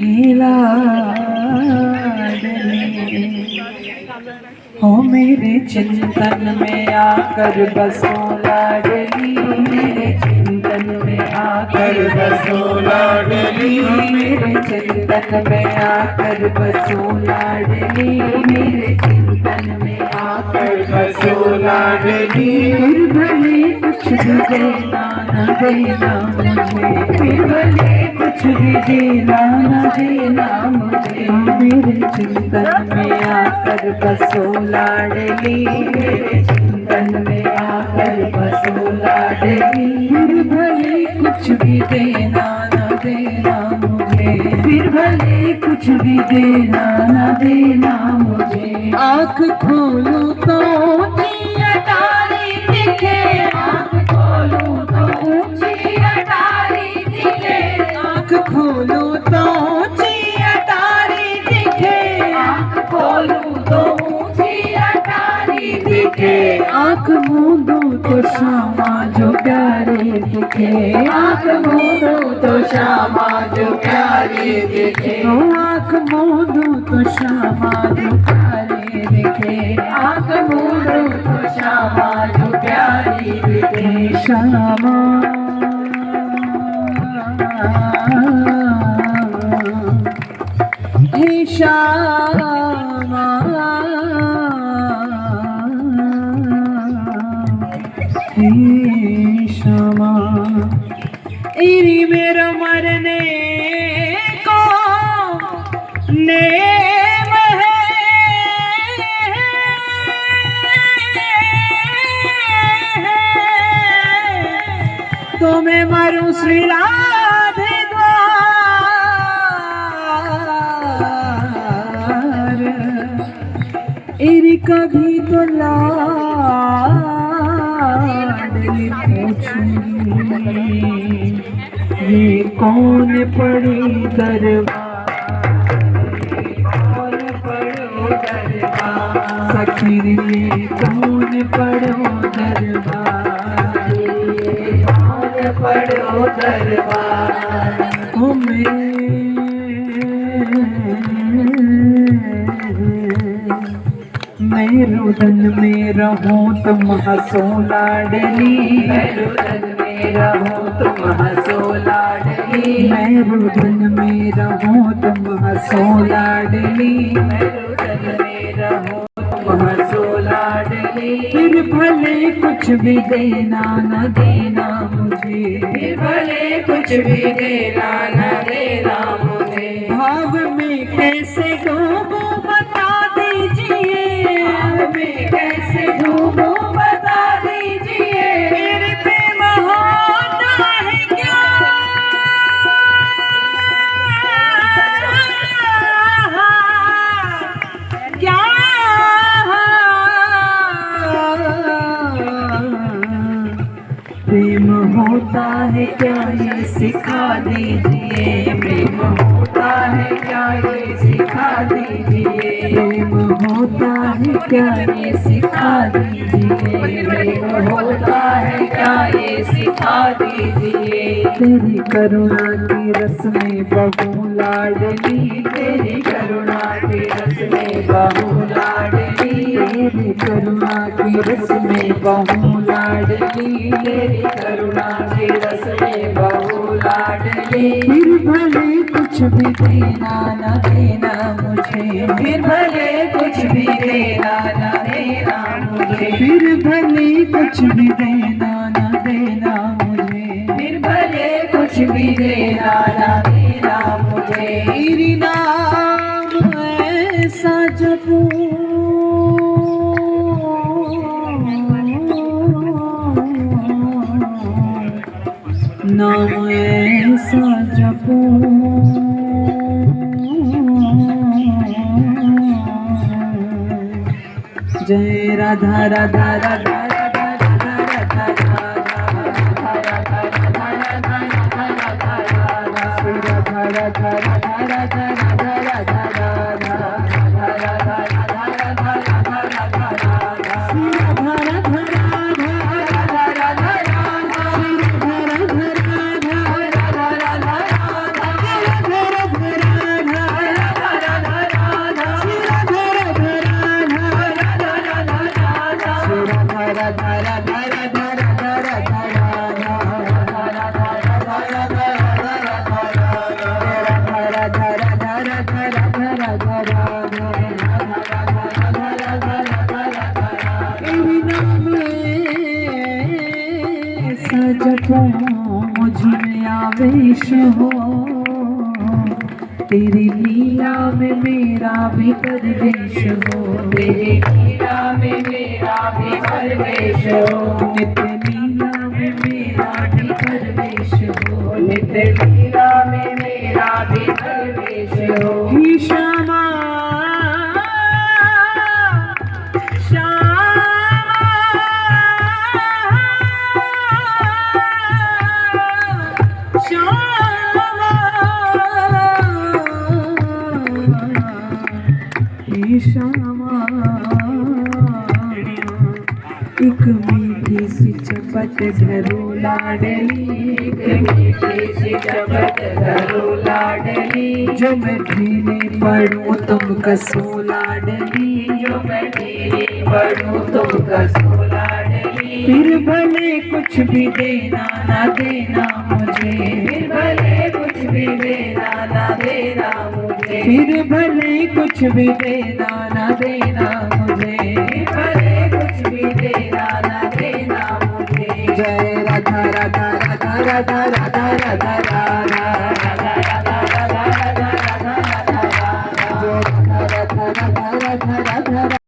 लाडली। हो मेरे चिंतन में आकर बसो लाडली, मेरे चिंतन में आकर बसो लाडली, मेरे चिंतन में आकर बसो लाडली, मेरे चिंतन में आकर बसो लाडली। फिर भले कुछ भी देना न देना मुझे, फिर भले कुछ भी देना न देना मुझे, मेरे चिंतन में आकर बसो लाडली, मेरे चिंतन में आकर बसो लाडली। फिर भले कुछ भी देना न देना मुझे, फिर भले कुछ भी देना न देना मुझे। आँख खोलूं तो ऊंची अटारी दिखे, आँख खोलूं तो ऊंची अटारी दिखे, आँख खोलूं तो ऊंची अटारी दिखे, आँख खोलूं तो ऊंची अटारी दिखे। आँख मूंदूं तो श्यामा जो प्यारी दिखे, आँख मूंदूं तो श्यामा जो प्यारी दिखे। आँख मूंदूं तो श्यामा जो प्यारी दिखे, आँख मूंदूं तो श्यामा जो प्यारी दिखे। श्यामा हे श्यामा, हे श्यामा। इरी मेरा मरने को नेम है, तो मैं मरूं श्री राधे द्वार। इरी कभी तो लाडली पूछूंगी, ये कौन पड़ी दरबार, कौन पड़ो दरबार। सखी ये कौन पड़ो दरबार, कौन पड़ो दरबार। ओ मैं रुदन में रहूं तुम हंसो लाडली, मैं रुदन में रहूं तुम हंसो लाडली, मैं रुदन में रहूं तुम हंसो लाडली, मैं रुदन में रहूं तुम हंसो लाडली। फिर भले कुछ भी देना न देना मुझे, फिर भले कुछ भी देना न देना मुझे। भाव में कैसे डूबूं बता दीजिए, भाव में कैसे डूबूं बता दीजिए। मेरे प्रेम होता है क्या, क्या प्रेम होता है क्या ये सिखा दीजिए, प्रेम होता है क्या ये सिखा दीजिए। प्रेम होता है क्या ये सिखा दीजिए, प्रेम होता है क्या ये सिखा दीजिए। तेरी करुणा की रस में बहू लाडली, तेरी करुणा की रस में बहू लाडली, तेरी करुणा की रस में बहू लाडली, तेरी करुणा की रस में बहू लाडली। फिर भले कुछ भी देना न देना मुझे, फिर भले कुछ भी देना न देना मुझे, फिर भले कुछ भी देना न देना मुझे, फिर भले कुछ भी देना न देना मुझे। तेरी नाम ऐसा जपूं, नाम ऐसा जपूं, जय राधा राधा राधा राधा राधा राधा राधा राधा राधा राधा। तेरी लीला में मेरा भी प्रवेश हो, तेरी लीला में मेरा भी प्रवेश हो, नित्य लीला में मेरा भी प्रवेश हो, नित्य लीला में मेरा भी प्रवेश हो। हे श्यामा श्यामा एक मीठी सी चपत घरो लाडली, एक मीठी सी चपत घरो लाडली, जो मैं ढीले पड़ूं तुम कसो लाडली, जो मैं ढीली पड़ूं तुम कसो लाडली, फिर भले कुछ भी देना ना देना मुझे, फिर भले कुछ भी देना ना देना मुझे, फिर भले कुछ भी देना ना देना मुझे,